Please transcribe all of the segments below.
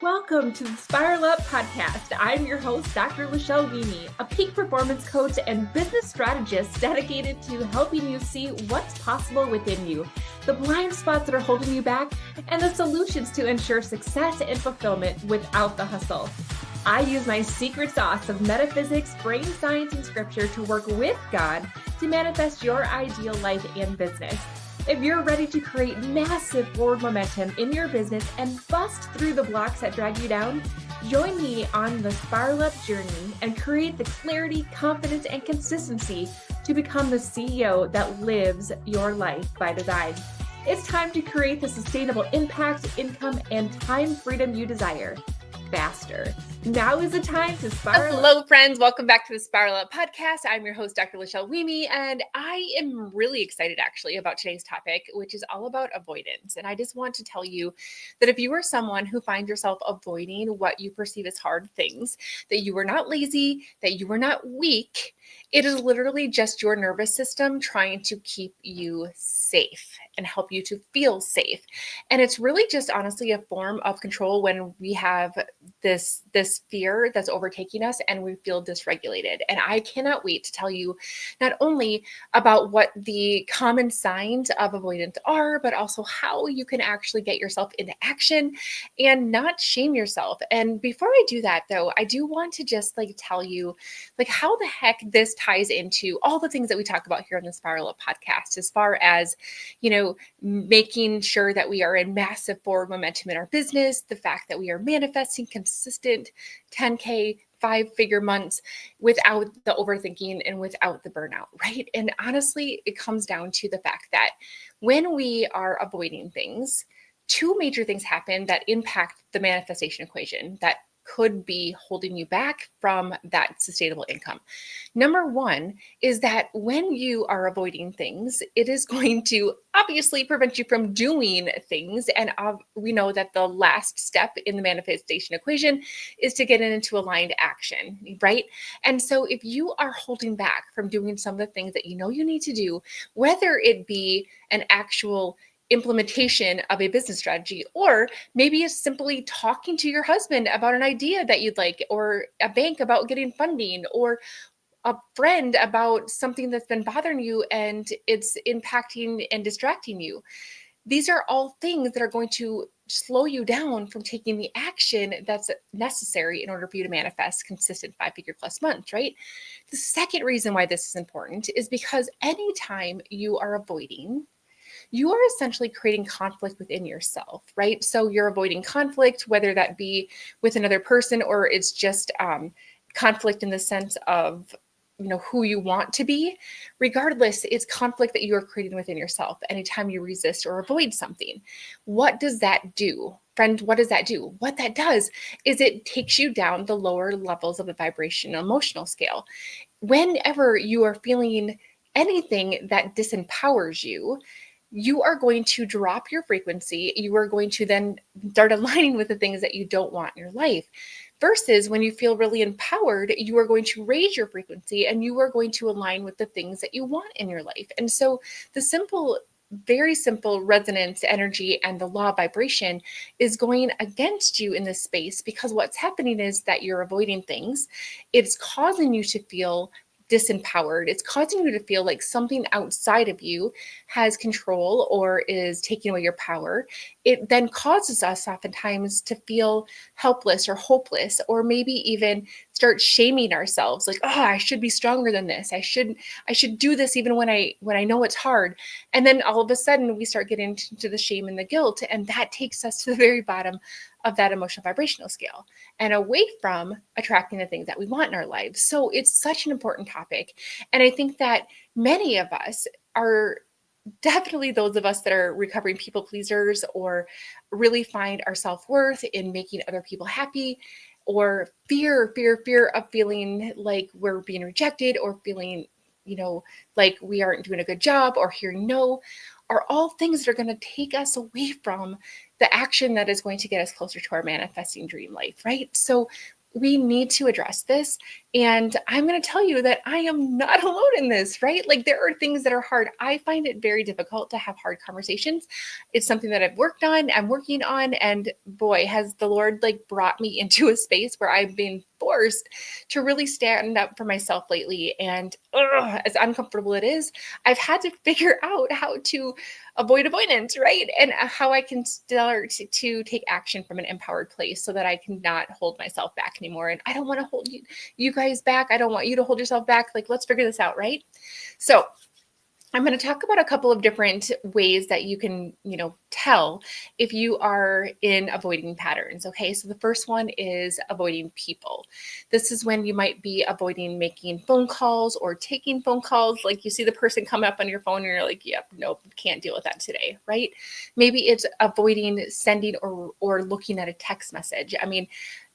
Welcome to the Spiral Up podcast. I'm your host, Dr. Lachelle Wieme, a peak performance coach and business strategist dedicated to helping you see what's possible within you, the blind spots that are holding you back, and the solutions to ensure success and fulfillment without the hustle. I use my secret sauce of metaphysics, brain science, and scripture to work with God to manifest your ideal life and business. If you're ready to create massive forward momentum in your business and bust through the blocks that drag you down, join me on the Spiral Up journey and create the clarity, confidence, and consistency to become the CEO that lives your life by design. It's time to create the sustainable impact, income, and time freedom you desire faster. Now is the time to spiral. Hello, friends. Welcome back to the Spiral Up podcast. I'm your host, Dr. Lachelle Wieme, and I am really excited actually about today's topic, which is all about avoidance. And I just want to tell you that if you are someone who finds yourself avoiding what you perceive as hard things, that you are not lazy, that you are not weak, it is literally just your nervous system trying to keep you safe and help you to feel safe. And it's really just honestly a form of control when we have this fear that's overtaking us and we feel dysregulated. And I cannot wait to tell you not only about what the common signs of avoidance are, but also how you can actually get yourself into action and not shame yourself. And before I do that though, I do want to just tell you how the heck this ties into all the things that we talk about here on the Spiral Up podcast, as far as, making sure that we are in massive forward momentum in our business, the fact that we are manifesting consistent 10K 5-figure months without the overthinking and without the burnout, right? And honestly, it comes down to the fact that when we are avoiding things, two major things happen that impact the manifestation equation that could be holding you back from that sustainable income. Number one is that when you are avoiding things, it is going to obviously prevent you from doing things. And we know that the last step in the manifestation equation is to get into aligned action, right? And so if you are holding back from doing some of the things that you know you need to do, whether it be an actual implementation of a business strategy, or maybe it's simply talking to your husband about an idea that you'd like, or a bank about getting funding, or a friend about something that's been bothering you and it's impacting and distracting you. These are all things that are going to slow you down from taking the action that's necessary in order for you to manifest consistent 5-figure plus months, right? The second reason why this is important is because anytime you are avoiding, you are essentially creating conflict within yourself, right? So you're avoiding conflict, whether that be with another person or it's just conflict in the sense of, who you want to be. Regardless, it's conflict that you are creating within yourself anytime you resist or avoid something. What does that do? Friend, what does that do? What that does is it takes you down the lower levels of the vibrational emotional scale. Whenever you are feeling anything that disempowers you, you are going to drop your frequency. You are going to then start aligning with the things that you don't want in your life. Versus when you feel really empowered, you are going to raise your frequency and you are going to align with the things that you want in your life. And so the very simple resonance energy and the law of vibration is going against you in this space, because what's happening is that you're avoiding things. It's causing you to feel disempowered. It's causing you to feel like something outside of you has control or is taking away your power. It then causes us oftentimes to feel helpless or hopeless, or maybe even start shaming ourselves, like, oh, I should be stronger than this. I should do this even when I know it's hard. And then all of a sudden we start getting into the shame and the guilt, and that takes us to the very bottom of that emotional vibrational scale and away from attracting the things that we want in our lives. So it's such an important topic. And I think that many of us are definitely those of us that are recovering people pleasers, or really find our self-worth in making other people happy, or fear of feeling like we're being rejected, or feeling, like we aren't doing a good job, or hearing no, are all things that are going to take us away from the action that is going to get us closer to our manifesting dream life, right? So we need to address this. And I'm going to tell you that I am not alone in this, right? Like there are things that are hard. I find it very difficult to have hard conversations. It's something that I've worked on, I'm working on, and boy, has the Lord like brought me into a space where I've been forced to really stand up for myself lately. And as uncomfortable it is, I've had to figure out how to avoid avoidance, right? And how I can start to take action from an empowered place so that I cannot hold myself back anymore. And I don't want to hold you guys back. I don't want you to hold yourself back. Like, let's figure this out, right? So I'm going to talk about a couple of different ways that you can, tell if you are in avoiding patterns. Okay. So the first one is avoiding people. This is when you might be avoiding making phone calls or taking phone calls. Like you see the person come up on your phone and you're like, yep, nope, can't deal with that today. Right. Maybe it's avoiding sending or looking at a text message. I mean,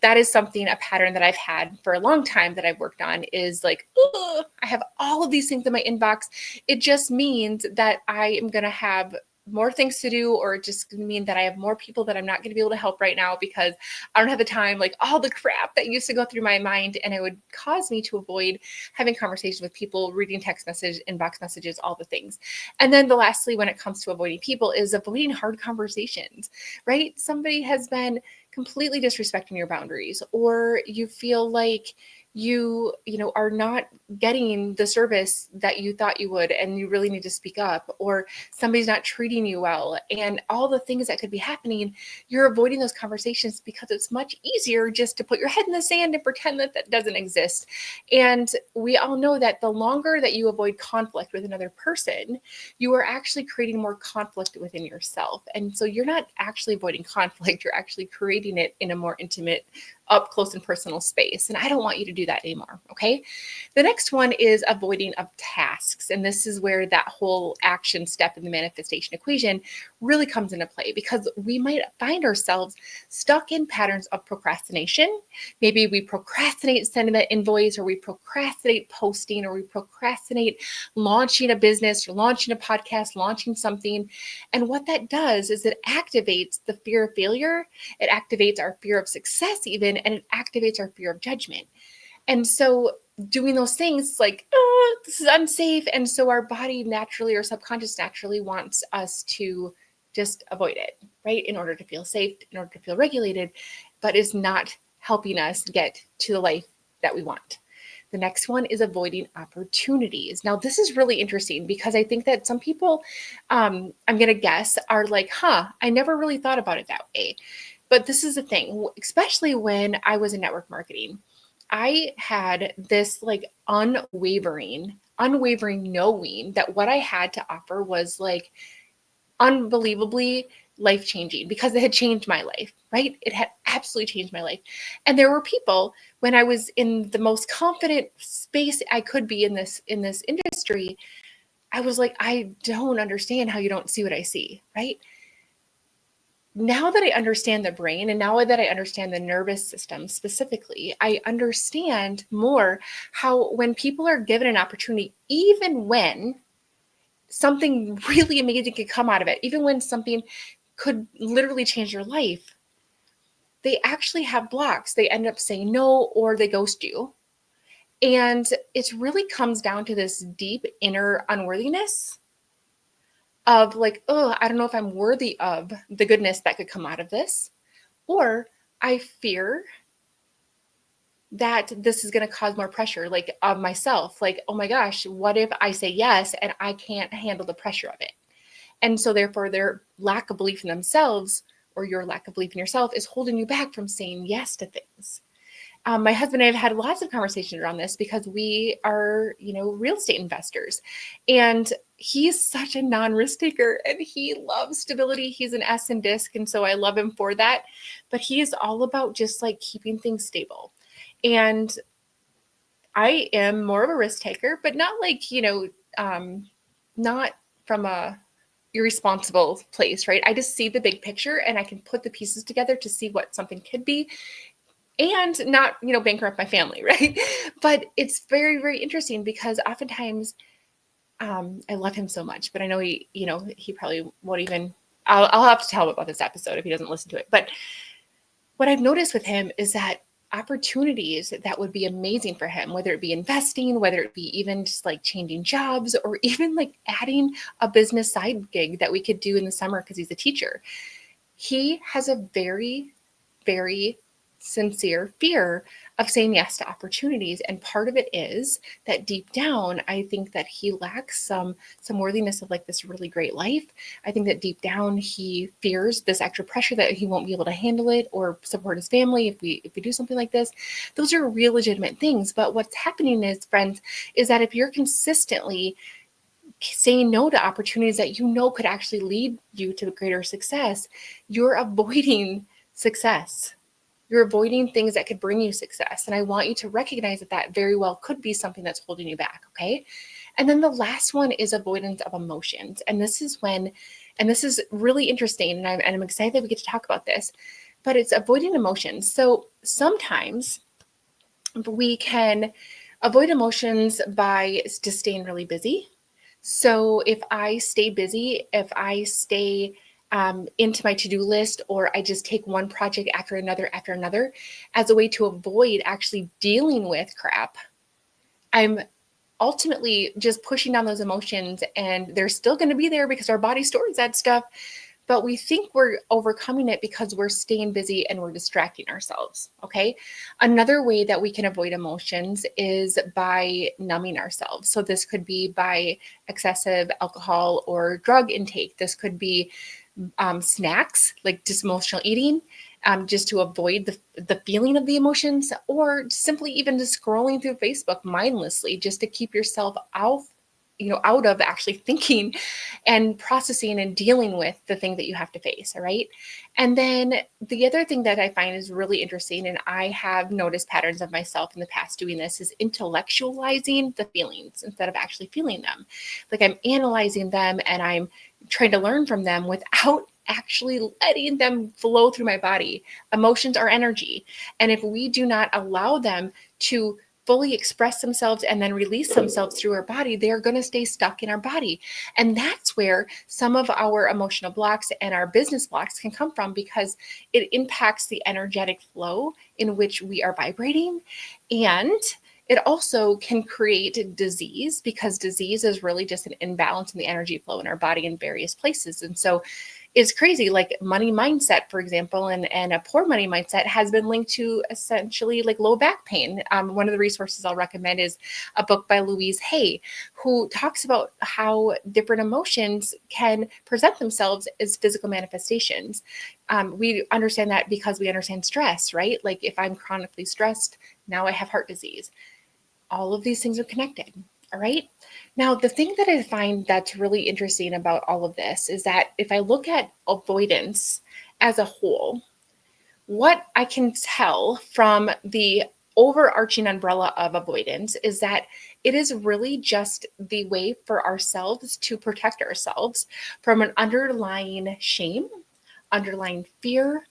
that is a pattern that I've had for a long time that I've worked on is like, I have all of these things in my inbox. It just means that I am going to have more things to do, or it just mean that I have more people that I'm not going to be able to help right now because I don't have the time, like all the crap that used to go through my mind. And it would cause me to avoid having conversations with people, reading text message, inbox messages, all the things. And then lastly, when it comes to avoiding people is avoiding hard conversations, right? Somebody has been completely disrespecting your boundaries, or you feel like you are not getting the service that you thought you would, and you really need to speak up, or somebody's not treating you well, and all the things that could be happening, you're avoiding those conversations because it's much easier just to put your head in the sand and pretend that that doesn't exist. And we all know that the longer that you avoid conflict with another person, you are actually creating more conflict within yourself. And so you're not actually avoiding conflict, you're actually creating it in a more intimate, up close and personal space. And I don't want you to do that anymore. Okay. The next one is avoiding of tasks. And this is where that whole action step in the manifestation equation really comes into play, because we might find ourselves stuck in patterns of procrastination. Maybe we procrastinate sending that invoice, or we procrastinate posting, or we procrastinate launching a business or launching a podcast, launching something. And what that does is it activates the fear of failure. It activates our fear of success even, and it activates our fear of judgment. And so doing those things like, oh, this is unsafe. And so our body naturally, or subconscious naturally, wants us to just avoid it, right? In order to feel safe, in order to feel regulated, but is not helping us get to the life that we want. The next one is avoiding opportunities. Now, this is really interesting because I think that some people, I'm going to guess, are like, I never really thought about it that way. But this is the thing, especially when I was in network marketing, I had this like unwavering knowing that what I had to offer was like unbelievably life-changing, because it had changed my life, right? It had absolutely changed my life. And there were people, when I was in the most confident space I could be in this industry, I was like, I don't understand how you don't see what I see, right? Now that I understand the brain, and now that I understand the nervous system specifically, I understand more how when people are given an opportunity, even when something really amazing could come out of it, even when something could literally change your life, they actually have blocks. They end up saying no, or they ghost you. And it really comes down to this deep inner unworthiness of like, oh, I don't know if I'm worthy of the goodness that could come out of this, or I fear that this is going to cause more pressure, like of myself, like, oh my gosh, what if I say yes and I can't handle the pressure of it? And so therefore their lack of belief in themselves, or your lack of belief in yourself, is holding you back from saying yes to things. My husband and I have had lots of conversations around this because we are, real estate investors, and he's such a non-risk taker and he loves stability. He's an S and disc. And so I love him for that, but he is all about just like keeping things stable. And I am more of a risk taker, but not like, not from a irresponsible place, right? I just see the big picture and I can put the pieces together to see what something could be, and not, bankrupt my family, right? But it's very, very interesting because oftentimes I love him so much, but I know he probably won't even, I'll have to tell him about this episode if he doesn't listen to it. But what I've noticed with him is that opportunities that would be amazing for him, whether it be investing, whether it be even just like changing jobs, or even like adding a business side gig that we could do in the summer because he's a teacher. He has a very, very sincere fear of saying yes to opportunities. And part of it is that deep down, I think that he lacks some worthiness of like this really great life. I think that deep down, he fears this extra pressure that he won't be able to handle it or support his family if we do something like this. Those are real legitimate things. But what's happening is, friends, is that if you're consistently saying no to opportunities that you know could actually lead you to greater success, you're avoiding success. You're avoiding things that could bring you success. And I want you to recognize that that very well could be something that's holding you back. Okay. And then the last one is avoidance of emotions. And this is really interesting. And I'm excited that we get to talk about this, but it's avoiding emotions. So sometimes we can avoid emotions by just staying really busy. So if I stay busy, if I stay into my to-do list, or I just take one project after another as a way to avoid actually dealing with crap, I'm ultimately just pushing down those emotions, and they're still going to be there because our body stores that stuff. But we think we're overcoming it because we're staying busy and we're distracting ourselves. Okay. Another way that we can avoid emotions is by numbing ourselves. So this could be by excessive alcohol or drug intake. This could be snacks, like just emotional eating, just to avoid the feeling of the emotions, or simply even just scrolling through Facebook mindlessly, just to keep yourself out of actually thinking and processing and dealing with the thing that you have to face. All right. And then the other thing that I find is really interesting, and I have noticed patterns of myself in the past doing this, is intellectualizing the feelings instead of actually feeling them. Like I'm analyzing them and I'm trying to learn from them without actually letting them flow through my body. Emotions are energy. And if we do not allow them to fully express themselves and then release themselves through our body, they are going to stay stuck in our body. And that's where some of our emotional blocks and our business blocks can come from, because it impacts the energetic flow in which we are vibrating. And it also can create disease, because disease is really just an imbalance in the energy flow in our body in various places. And so it's crazy. Like money mindset, for example, and a poor money mindset has been linked to essentially like low back pain. One of the resources I'll recommend is a book by Louise Hay, who talks about how different emotions can present themselves as physical manifestations. We understand that because we understand stress, right? Like if I'm chronically stressed, now I have heart disease. All of these things are connected. All right. Now, the thing that I find that's really interesting about all of this is that if I look at avoidance as a whole, what I can tell from the overarching umbrella of avoidance is that it is really just the way for ourselves to protect ourselves from an underlying shame, underlying fear,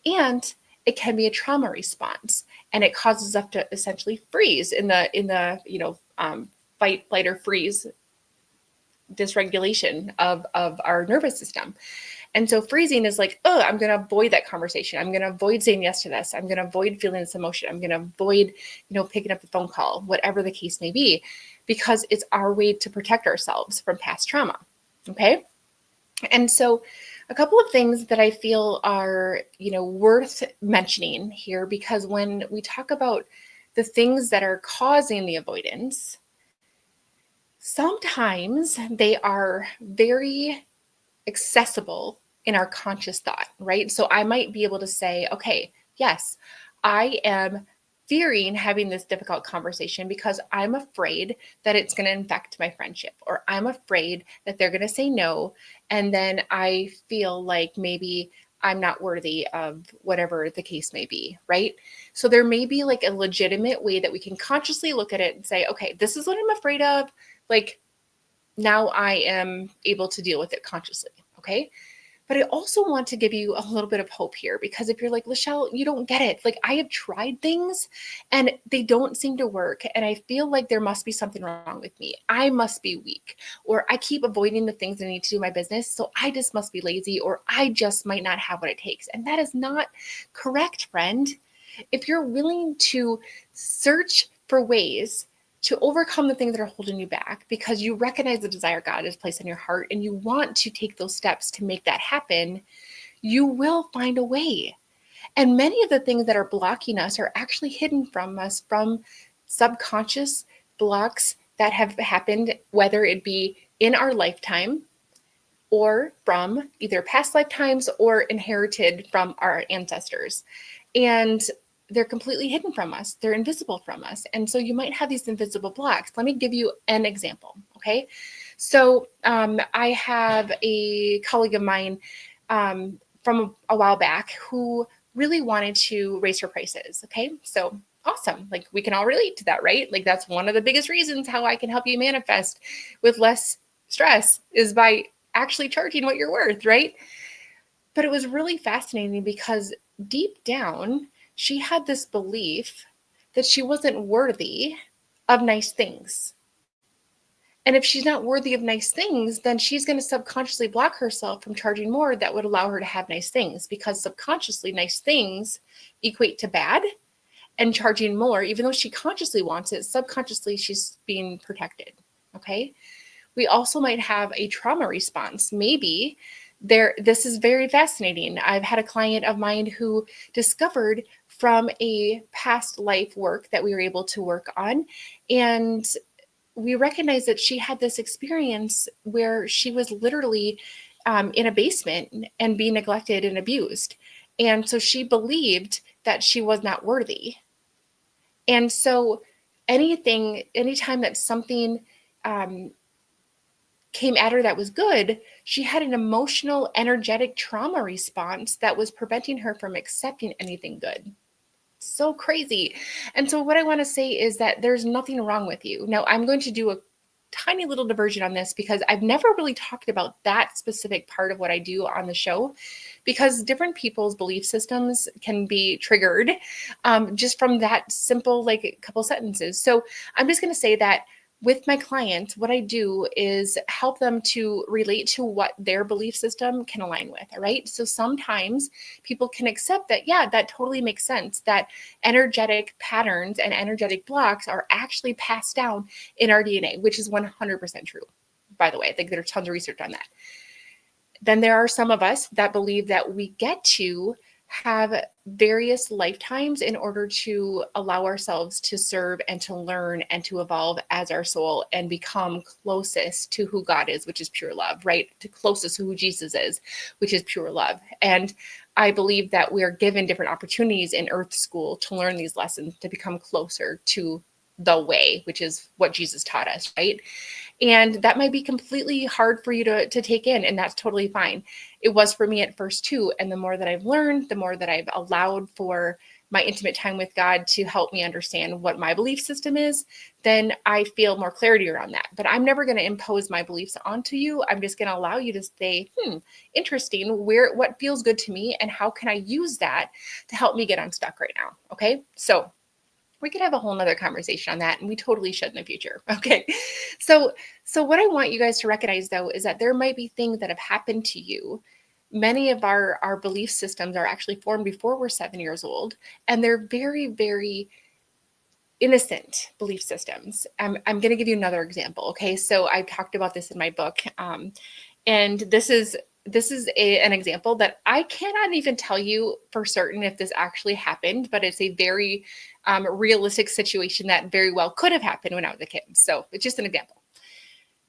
and it can be a trauma response, and it causes us to essentially freeze in the fight, flight, or freeze dysregulation of our nervous system. And so freezing is like, oh, I'm going to avoid that conversation. I'm going to avoid saying yes to this. I'm going to avoid feeling this emotion. I'm going to avoid, picking up the phone call, whatever the case may be, because it's our way to protect ourselves from past trauma. Okay. And so a couple of things that I feel are, worth mentioning here, because when we talk about the things that are causing the avoidance, sometimes they are very accessible in our conscious thought, right? So I might be able to say, okay, yes, I am fearing having this difficult conversation because I'm afraid that it's going to infect my friendship, or I'm afraid that they're going to say no. And then I feel like maybe I'm not worthy of whatever the case may be, right? So there may be like a legitimate way that we can consciously look at it and say, okay, this is what I'm afraid of. Like now I am able to deal with it consciously. Okay. But I also want to give you a little bit of hope here, because if you're like, Lachelle, you don't get it. Like I have tried things and they don't seem to work. And I feel like there must be something wrong with me. I must be weak, or I keep avoiding the things I need to do in my business. So I just must be lazy, or I just might not have what it takes. And that is not correct, friend. if you're willing to search for ways to overcome the things that are holding you back because you recognize the desire God has placed in your heart and you want to take those steps to make that happen, you will find a way. And many of the things that are blocking us are actually hidden from us from subconscious blocks that have happened, whether it be in our lifetime or from either past lifetimes or inherited from our ancestors. And they're completely hidden from us. They're invisible from us. And so you might have these invisible blocks. Let me give you an example. Okay. So I have a colleague of mine from a while back who really wanted to raise her prices. Okay. So awesome. Like we can all relate to that, right? Like that's one of the biggest reasons how I can help you manifest with less stress is by actually charging what you're worth, right? But it was really fascinating because deep down, she had this belief that she wasn't worthy of nice things. And if she's not worthy of nice things, then she's going to subconsciously block herself from charging more that would allow her to have nice things because subconsciously nice things equate to bad, and charging more, even though she consciously wants it, subconsciously she's being protected. Okay. We also might have a trauma response. Maybe this is very fascinating. I've had a client of mine who discovered from a past life work that we were able to work on, and we recognized that she had this experience where she was literally in a basement and being neglected and abused. And so she believed that she was not worthy. And so anytime that something came at her that was good, she had an emotional, energetic trauma response that was preventing her from accepting anything good. So crazy. And so what I want to say is that there's nothing wrong with you. Now, I'm going to do a tiny little diversion on this because I've never really talked about that specific part of what I do on the show, because different people's belief systems can be triggered just from that simple, like a couple sentences. So I'm just going to say that with my clients, what I do is help them to relate to what their belief system can align with. All right. So sometimes people can accept that, yeah, that totally makes sense, that energetic patterns and energetic blocks are actually passed down in our DNA, which is 100% true. By the way, I think there's tons of research on that. Then there are some of us that believe that we get to have various lifetimes in order to allow ourselves to serve and to learn and to evolve as our soul and become closest to who God is, which is pure love, right? To closest to who Jesus is, which is pure love. And I believe that we are given different opportunities in Earth School to learn these lessons, to become closer to the way, which is what Jesus taught us, right? And that might be completely hard for you to take in, and that's totally fine. It was for me at first too. And the more that I've learned, the more that I've allowed for my intimate time with God to help me understand what my belief system is, then I feel more clarity around that. But I'm never going to impose my beliefs onto you. I'm just going to allow you to say, interesting, what feels good to me and how can I use that to help me get unstuck right now? Okay. So we could have a whole nother conversation on that, and we totally should in the future. Okay. So what I want you guys to recognize though, is that there might be things that have happened to you. Many of our belief systems are actually formed before we're 7 years old, and they're very, very innocent belief systems. I'm going to give you another example. Okay. So I've talked about this in my book. And this is an example that I cannot even tell you for certain if this actually happened, but it's a very realistic situation that very well could have happened when I was a kid. So it's just an example.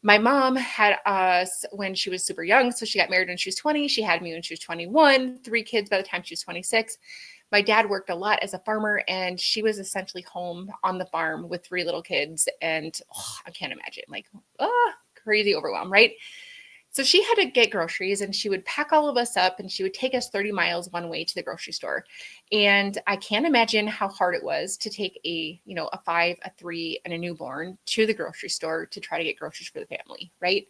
My mom had us when she was super young. So she got married when she was 20. She had me when she was 21, 3 kids by the time she was 26. My dad worked a lot as a farmer, and she was essentially home on the farm with 3 little kids. And I can't imagine, crazy overwhelm, right? So she had to get groceries, and she would pack all of us up, and she would take us 30 miles one way to the grocery store. And I can't imagine how hard it was to take a 5, a 3, and a newborn to the grocery store to try to get groceries for the family, right?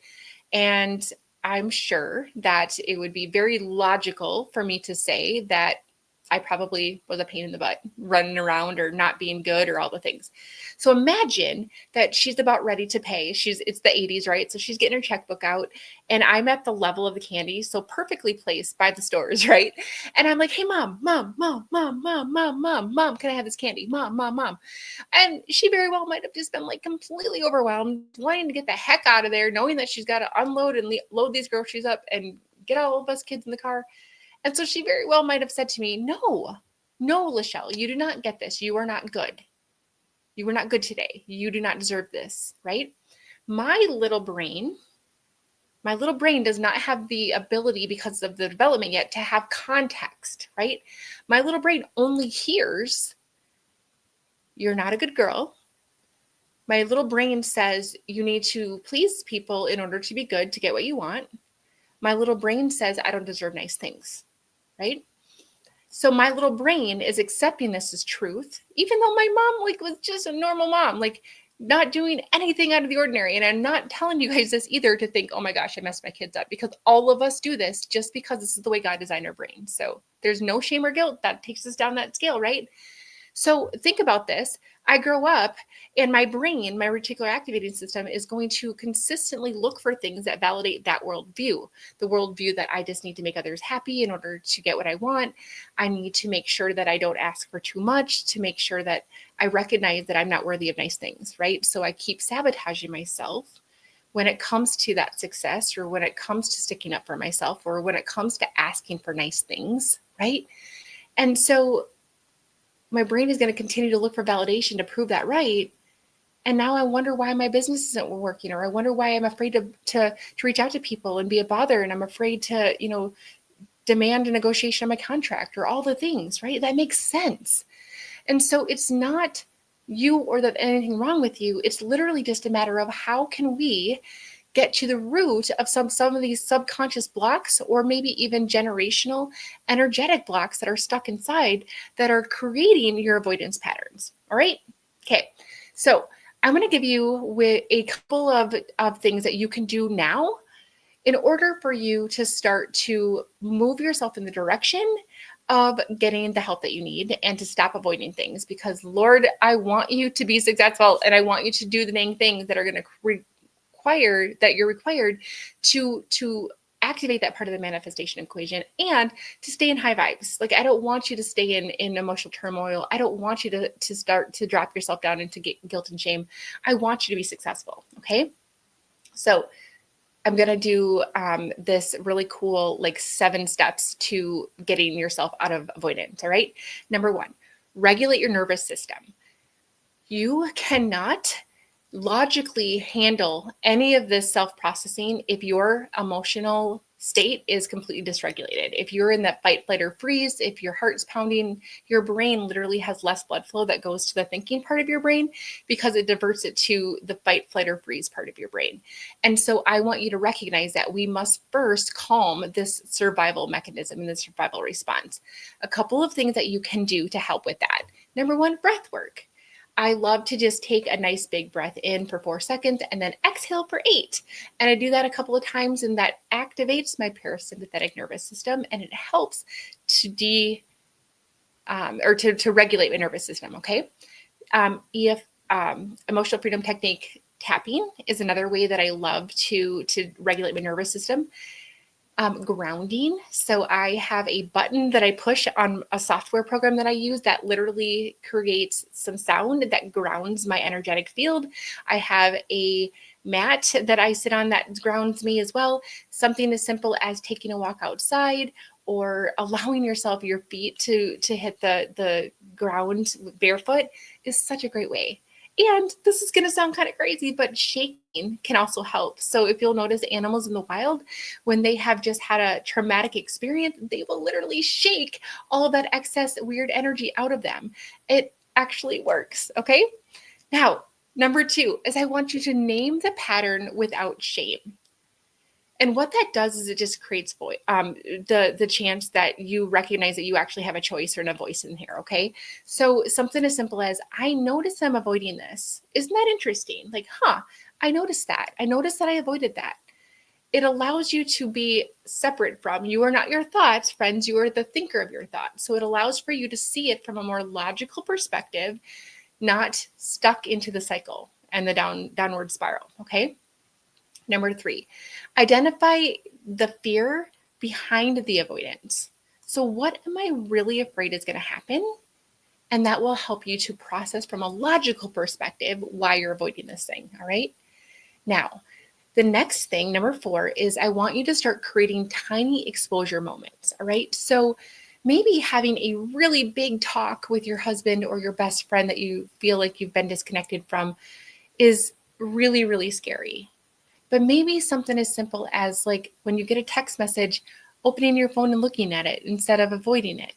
And I'm sure that it would be very logical for me to say that I probably was a pain in the butt, running around or not being good or all the things. So imagine that she's about ready to pay. It's the 80s, right? So she's getting her checkbook out and I'm at the level of the candy, so perfectly placed by the stores, right? And I'm like, hey, mom, can I have this candy? Mom. And she very well might have just been like completely overwhelmed, wanting to get the heck out of there, knowing that she's got to unload and load these groceries up and get all of us kids in the car. And so she very well might have said to me, no, Lachelle, you do not get this. You are not good. You were not good today. You do not deserve this, right? My little brain does not have the ability because of the development yet to have context, right? My little brain only hears, you're not a good girl. My little brain says you need to please people in order to be good, to get what you want. My little brain says I don't deserve nice things, right? So my little brain is accepting this as truth, even though my mom was just a normal mom, not doing anything out of the ordinary. And I'm not telling you guys this either to think, oh my gosh, I messed my kids up, because all of us do this just because this is the way God designed our brain. So there's no shame or guilt that takes us down that scale, right? So think about this. I grow up and my brain, my reticular activating system, is going to consistently look for things that validate that worldview, the worldview that I just need to make others happy in order to get what I want. I need to make sure that I don't ask for too much, to make sure that I recognize that I'm not worthy of nice things, right? So I keep sabotaging myself when it comes to that success, or when it comes to sticking up for myself, or when it comes to asking for nice things, right? And so my brain is going to continue to look for validation to prove that right. And now I wonder why my business isn't working, or I wonder why I'm afraid to reach out to people and be a bother. And I'm afraid to, demand a negotiation on my contract, or all the things, right? That makes sense. And so it's not you or that anything wrong with you. It's literally just a matter of how can we get to the root of some of these subconscious blocks, or maybe even generational energetic blocks that are stuck inside that are creating your avoidance patterns. All right. Okay. So I'm going to give you with a couple of things that you can do now in order for you to start to move yourself in the direction of getting the help that you need and to stop avoiding things. Because Lord, I want you to be successful, and I want you to do the dang things that are going to you're required to activate that part of the manifestation equation and to stay in high vibes. I don't want you to stay in emotional turmoil. I don't want you to start to drop yourself down into guilt and shame. I want you to be successful. Okay. So I'm going to do this really cool, 7 steps to getting yourself out of avoidance. All right. Number 1, regulate your nervous system. You cannot logically handle any of this self-processing if your emotional state is completely dysregulated. If you're in that fight, flight, or freeze, if your heart's pounding, your brain literally has less blood flow that goes to the thinking part of your brain because it diverts it to the fight, flight, or freeze part of your brain. And so I want you to recognize that we must first calm this survival mechanism and this survival response. A couple of things that you can do to help with that. Number 1, breath work. I love to just take a nice big breath in for 4 seconds and then exhale for 8. And I do that a couple of times, and that activates my parasympathetic nervous system, and it helps to regulate my nervous system. Okay. Emotional freedom technique tapping is another way that I love to regulate my nervous system. Grounding. So I have a button that I push on a software program that I use that literally creates some sound that grounds my energetic field. I have a mat that I sit on that grounds me as well. Something as simple as taking a walk outside, or allowing your feet to hit the ground barefoot is such a great way. And this is going to sound kind of crazy, but shaking can also help. So if you'll notice, animals in the wild, when they have just had a traumatic experience, they will literally shake all of that excess weird energy out of them. It actually works. Okay. Now, number 2 is I want you to name the pattern without shame. And what that does is it just creates the chance that you recognize that you actually have a choice or a voice in here. Okay. So something as simple as, I notice I'm avoiding this. Isn't that interesting? I noticed that. I noticed that I avoided that. it allows you to be separate from, you are not your thoughts, friends, you are the thinker of your thoughts. So it allows for you to see it from a more logical perspective, not stuck into the cycle and the downward spiral. Okay. Number 3, identify the fear behind the avoidance. So what am I really afraid is going to happen? And that will help you to process from a logical perspective why you're avoiding this thing. All right. Now, the next thing, number 4, is I want you to start creating tiny exposure moments. All right. So maybe having a really big talk with your husband or your best friend that you feel like you've been disconnected from is really, really scary. But maybe something as simple as like when you get a text message, opening your phone and looking at it instead of avoiding it,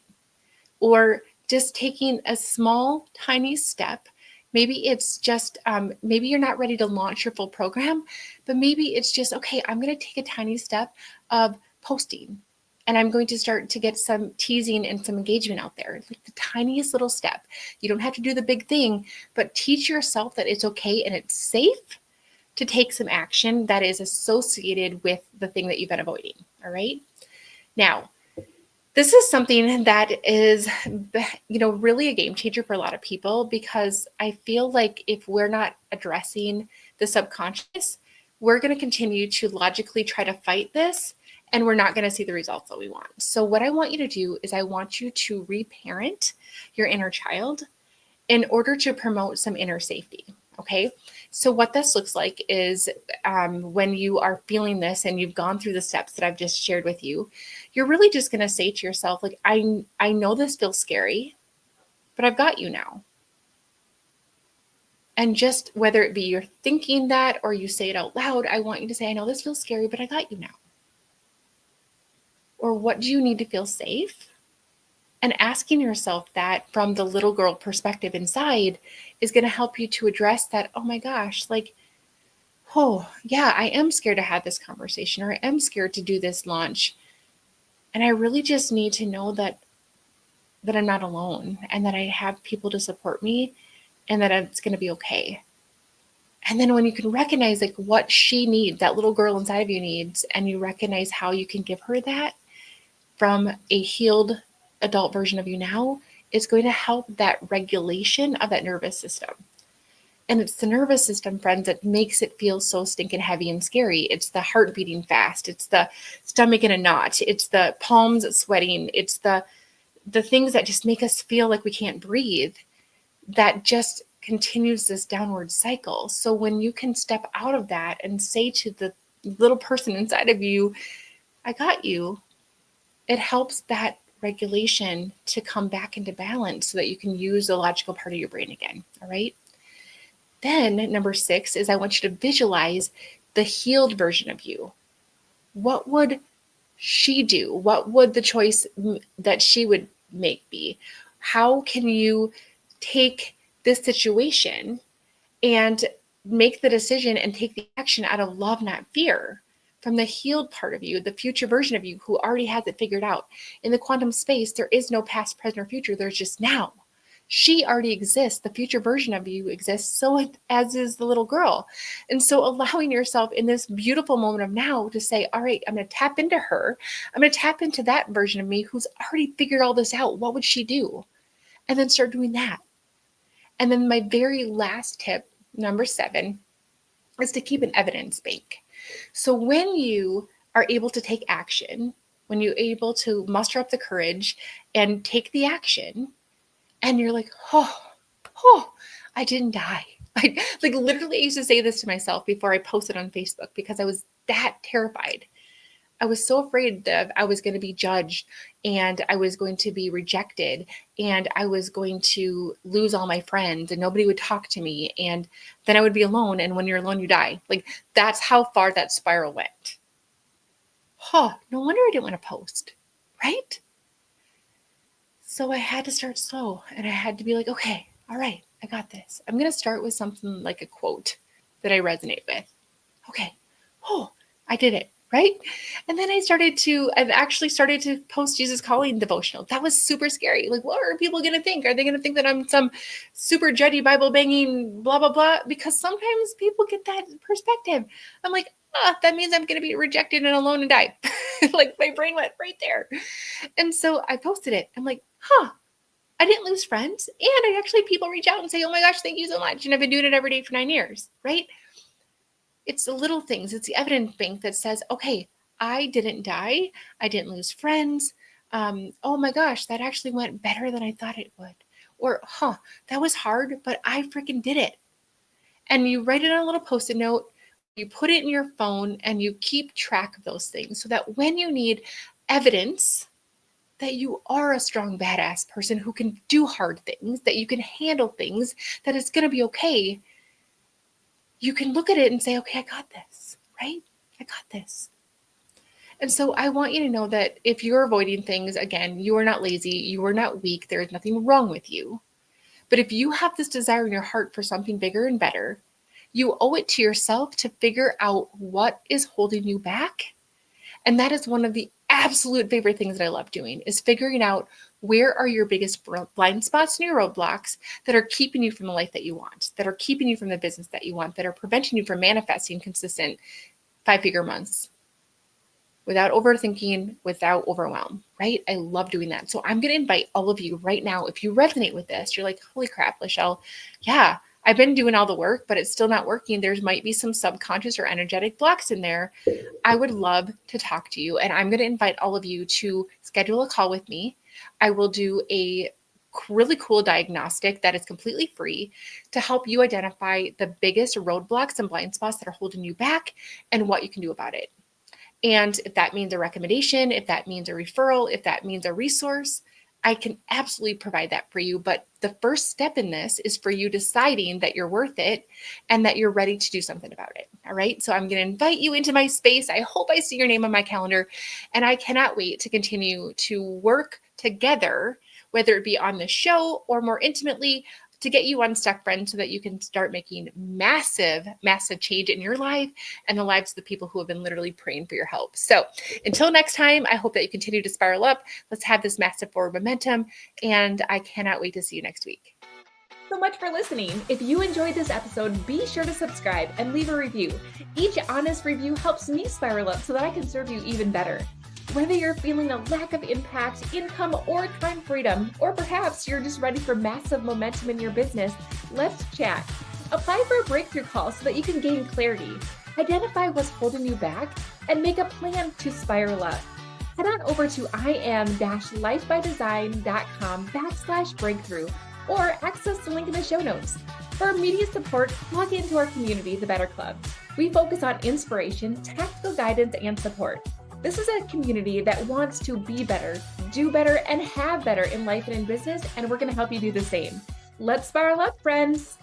or just taking a small, tiny step. Maybe it's just, maybe you're not ready to launch your full program, but maybe it's just, okay, I'm going to take a tiny step of posting and I'm going to start to get some teasing and some engagement out there. Like the tiniest little step. You don't have to do the big thing, but teach yourself that it's okay and it's safe to take some action that is associated with the thing that you've been avoiding. All right. Now, this is something that is, really a game changer for a lot of people, because I feel like if we're not addressing the subconscious, we're going to continue to logically try to fight this, and we're not going to see the results that we want. So what I want you to do is I want you to reparent your inner child in order to promote some inner safety. Okay. So what this looks like is when you are feeling this and you've gone through the steps that I've just shared with you, you're really just going to say to yourself, like, I know this feels scary, but I've got you now. And just whether it be you're thinking that or you say it out loud, I want you to say, I know this feels scary, but I got you now. Or what do you need to feel safe? And asking yourself that from the little girl perspective inside is going to help you to address that, oh my gosh, like, oh yeah, I am scared to have this conversation, or I am scared to do this launch. And I really just need to know that I'm not alone and that I have people to support me and that it's going to be okay. And then when you can recognize like what she needs, that little girl inside of you needs, and you recognize how you can give her that from a healed adult version of you now, it's going to help that regulation of that nervous system. And it's the nervous system, friends, that makes it feel so stinking heavy and scary. It's the heart beating fast. It's the stomach in a knot. It's the palms sweating. It's the things that just make us feel like we can't breathe, that just continues this downward cycle. So when you can step out of that and say to the little person inside of you, I got you, it helps that regulation to come back into balance so that you can use the logical part of your brain again. All right. Then number 6 is I want you to visualize the healed version of you. What would she do? What would the choice that she would make be? How can you take this situation and make the decision and take the action out of love, not fear? From the healed part of you, the future version of you who already has it figured out. In the quantum space, there is no past, present, or future. There's just now. She already exists. The future version of you exists. So as is the little girl. And so allowing yourself in this beautiful moment of now to say, all right, I'm going to tap into her. I'm going to tap into that version of me who's already figured all this out. What would she do? And then start doing that. And then my very last tip, number 7, is to keep an evidence bank. So when you are able to take action, when you're able to muster up the courage and take the action, and you're like, oh, I didn't die. Like literally I used to say this to myself before I posted on Facebook because I was that terrified. I was so afraid that I was going to be judged and I was going to be rejected and I was going to lose all my friends and nobody would talk to me. And then I would be alone. And when you're alone, you die. Like that's how far that spiral went. No wonder I didn't want to post, right? So I had to start slow and I had to be like, okay, all right, I got this. I'm going to start with something like a quote that I resonate with. Okay. I did it. Right. And then I've actually started to post Jesus Calling devotional. That was super scary. Like, what are people going to think? Are they going to think that I'm some super judgy Bible banging, blah, blah, blah? Because sometimes people get that perspective. I'm like, that means I'm going to be rejected and alone and die. Like my brain went right there. And so I posted it. I'm like, I didn't lose friends. And I actually, people reach out and say, oh my gosh, thank you so much. And I've been doing it every day for 9 years, right? It's the little things. It's the evidence bank that says, okay, I didn't die. I didn't lose friends. Oh my gosh, that actually went better than I thought it would. Or, that was hard, but I freaking did it. And you write it on a little Post-it note, you put it in your phone, and you keep track of those things so that when you need evidence that you are a strong, badass person who can do hard things, that you can handle things, that it's going to be okay, you can look at it and say, okay, I got this, right? I got this. And so I want you to know that if you're avoiding things, again, you are not lazy, you are not weak, there is nothing wrong with you. But if you have this desire in your heart for something bigger and better, you owe it to yourself to figure out what is holding you back. And that is one of the absolute favorite things that I love doing, is figuring out where are your biggest blind spots and your roadblocks that are keeping you from the life that you want, that are keeping you from the business that you want, that are preventing you from manifesting consistent 5-figure months without overthinking, without overwhelm, right? I love doing that. So I'm going to invite all of you right now, if you resonate with this, you're like, holy crap, Lachelle, yeah, I've been doing all the work, but it's still not working. There might be some subconscious or energetic blocks in there. I would love to talk to you. And I'm going to invite all of you to schedule a call with me. I will do a really cool diagnostic that is completely free to help you identify the biggest roadblocks and blind spots that are holding you back and what you can do about it. And if that means a recommendation, if that means a referral, if that means a resource, I can absolutely provide that for you. But the first step in this is for you deciding that you're worth it and that you're ready to do something about it. All right. So I'm going to invite you into my space. I hope I see your name on my calendar, and I cannot wait to continue to work together, whether it be on the show or more intimately, to get you unstuck, friend, so that you can start making massive, massive change in your life and the lives of the people who have been literally praying for your help. So until next time, I hope that you continue to spiral up. Let's have this massive forward momentum. And I cannot wait to see you next week. So much for listening. If you enjoyed this episode, be sure to subscribe and leave a review. Each honest review helps me spiral up so that I can serve you even better. Whether you're feeling a lack of impact, income, or time freedom, or perhaps you're just ready for massive momentum in your business, let's chat. Apply for a breakthrough call so that you can gain clarity, identify what's holding you back, and make a plan to spiral up. Head on over to im-lifebydesign.com/breakthrough or access the link in the show notes. For immediate support, log into our community, the Better Club. We focus on inspiration, tactical guidance, and support. This is a community that wants to be better, do better, and have better in life and in business, and we're going to help you do the same. Let's spiral up, friends.